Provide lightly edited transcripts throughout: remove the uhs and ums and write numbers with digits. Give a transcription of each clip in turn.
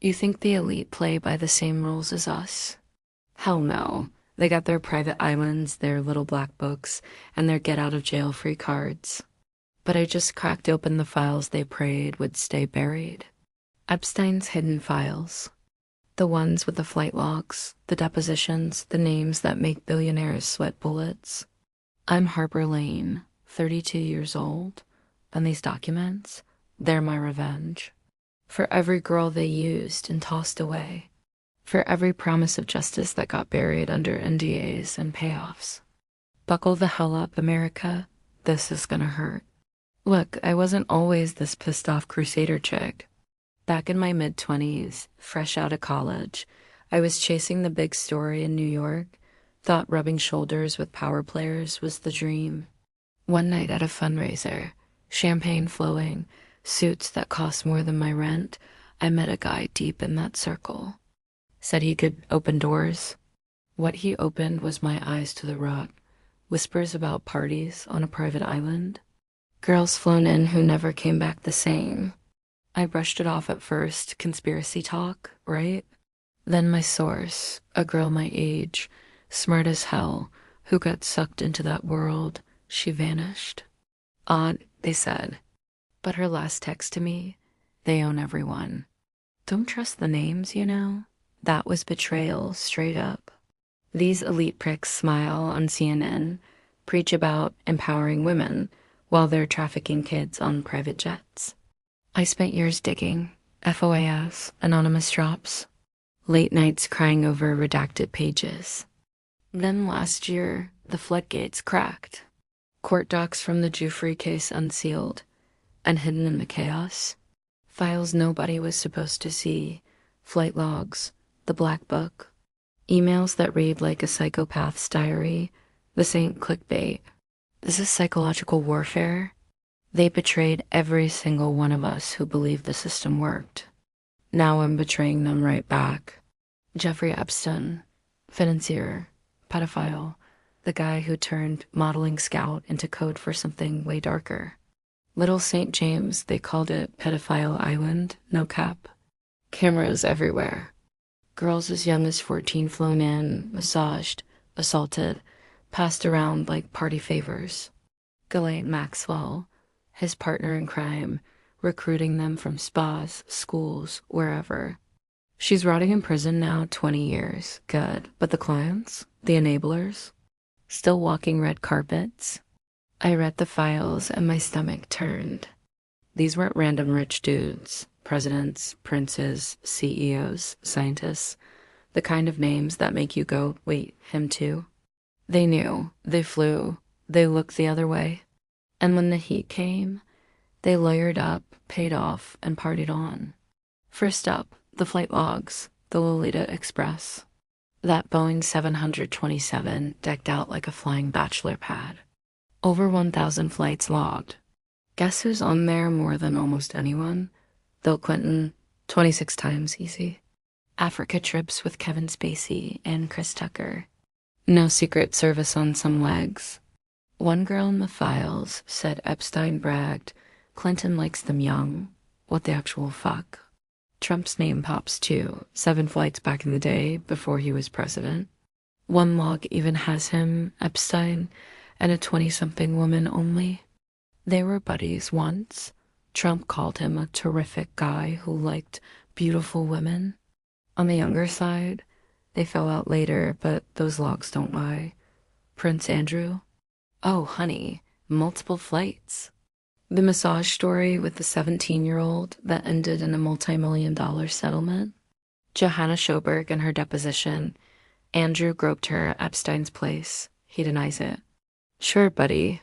You think the elite play by the same rules as us? Hell no. They got their private islands, their little black books, and their get-out-of-jail-free cards. But I just cracked open the files they prayed would stay buried. Epstein's hidden files. The ones with the flight logs, the depositions, the names that make billionaires sweat bullets. I'm Harper Lane, 32 years old, and these documents, they're my revenge. For every girl they used and tossed away. For every promise of justice that got buried under NDAs and payoffs. Buckle the hell up, America. This is gonna hurt. Look, I wasn't always this pissed-off crusader chick. Back in my mid-20s, fresh out of college, I was chasing the big story in New York, thought rubbing shoulders with power players was the dream. One night at a fundraiser, champagne flowing, suits that cost more than my rent, I met a guy deep in that circle. Said he could open doors. What he opened was my eyes to the rut. Whispers about parties on a private island. Girls flown in who never came back the same. I brushed it off at first, conspiracy talk, right? Then my source, a girl my age, smart as hell, who got sucked into that world, she vanished. Odd, they said. But her last text to me, they own everyone. Don't trust the names, you know? That was betrayal, straight up. These elite pricks smile on CNN, preach about empowering women, while they're trafficking kids on private jets. I spent years digging, FOAS, anonymous drops, late nights crying over redacted pages. Then last year, the floodgates cracked. Court docs from the Jeffrey case unsealed, and hidden in the chaos. Files nobody was supposed to see, flight logs, the Black Book, emails that read like a psychopath's diary. This ain't clickbait. This is psychological warfare. They betrayed every single one of us who believed the system worked. Now I'm betraying them right back. Jeffrey Epstein, financier, pedophile, the guy who turned modeling scout into code for something way darker. Little St. James, they called it Pedophile Island, no cap. Cameras everywhere. Girls as young as 14 flown in, massaged, assaulted, passed around like party favors. Ghislaine Maxwell, his partner in crime, recruiting them from spas, schools, wherever. She's rotting in prison now 20 years, good. But the clients, the enablers, still walking red carpets. I read the files and my stomach turned. These weren't random rich dudes, presidents, princes, CEOs, scientists, the kind of names that make you go, wait, him too? They knew, they flew, they looked the other way. And when the heat came, they lawyered up, paid off, and partied on. First up, the flight logs, the Lolita Express. That Boeing 727 decked out like a flying bachelor pad. Over 1,000 flights logged. Guess who's on there more than almost anyone? Bill Clinton, 26 times easy. Africa trips with Kevin Spacey and Chris Tucker. No Secret Service on some legs. One girl in the files said Epstein bragged, Clinton likes them young. What the actual fuck? Trump's name pops too, 7 flights back in the day before he was president. One log even has him, Epstein, and a 20-something woman only. They were buddies once. Trump called him a terrific guy who liked beautiful women. On the younger side, they fell out later, but those logs don't lie. Prince Andrew? Oh, honey, multiple flights. The massage story with the 17-year-old that ended in a multi-million-dollar settlement. Johanna Sjoberg in her deposition. Andrew groped her at Epstein's place. He denies it. Sure, buddy.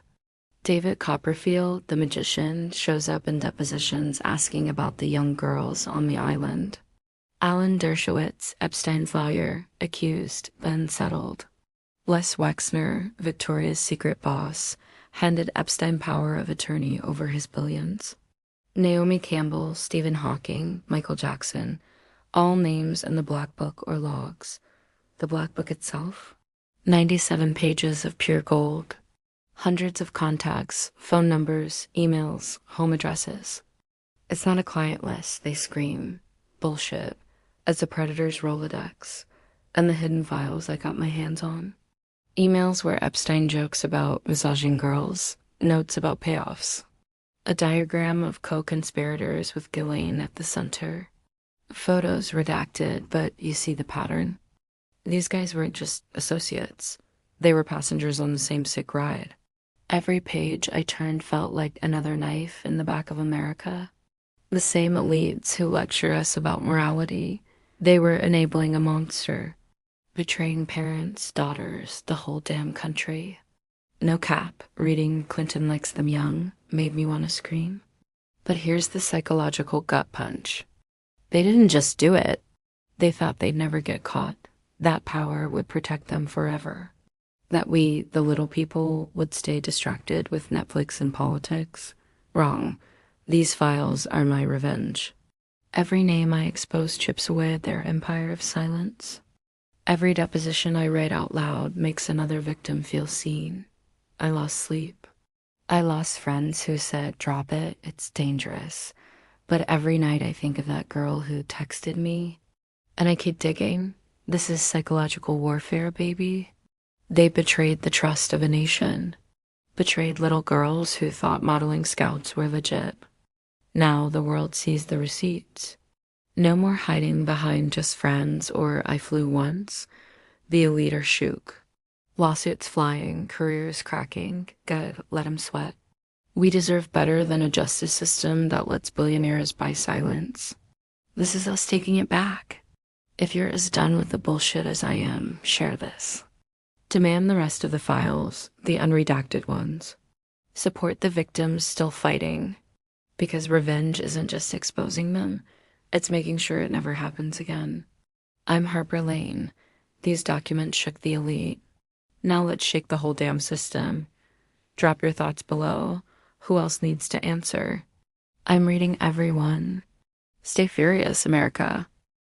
David Copperfield, the magician, shows up in depositions asking about the young girls on the island. Alan Dershowitz, Epstein's lawyer, accused, then settled. Les Wexner, Victoria's Secret boss, handed Epstein power of attorney over his billions. Naomi Campbell, Stephen Hawking, Michael Jackson, all names in the Black Book or logs. The Black Book itself? 97 pages of pure gold. Hundreds of contacts, phone numbers, emails, home addresses. It's not a client list, they scream. Bullshit. as the predator's Rolodex and the hidden files I got my hands on. Emails where Epstein jokes about massaging girls, notes about payoffs, a diagram of co-conspirators with Ghislaine at the center. Photos redacted, but you see the pattern. These guys weren't just associates. They were passengers on the same sick ride. Every page I turned felt like another knife in the back of America. The same elites who lecture us about morality, they were enabling a monster, betraying parents, daughters, the whole damn country. No cap, reading Clinton Likes Them Young made me want to scream. But here's the psychological gut punch. They didn't just do it. They thought they'd never get caught. That power would protect them forever. That we, the little people, would stay distracted with Netflix and politics. Wrong. These files are my revenge. Every name I expose chips away at their empire of silence. Every deposition I read out loud makes another victim feel seen. I lost sleep. I lost friends who said, drop it, it's dangerous. But every night I think of that girl who texted me. And I keep digging. This is psychological warfare, baby. They betrayed the trust of a nation. Betrayed little girls who thought modeling scouts were legit. Now the world sees the receipts. No more hiding behind just friends or I flew once. The elite are shook. Lawsuits flying, careers cracking. Good, let them sweat. We deserve better than a justice system that lets billionaires buy silence. This is us taking it back. If you're as done with the bullshit as I am, share this. Demand the rest of the files, the unredacted ones. Support the victims still fighting. Because revenge isn't just exposing them, it's making sure it never happens again. I'm Harper Lane. These documents shook the elite. Now let's shake the whole damn system. Drop your thoughts below. Who else needs to answer? I'm reading everyone. Stay furious, America.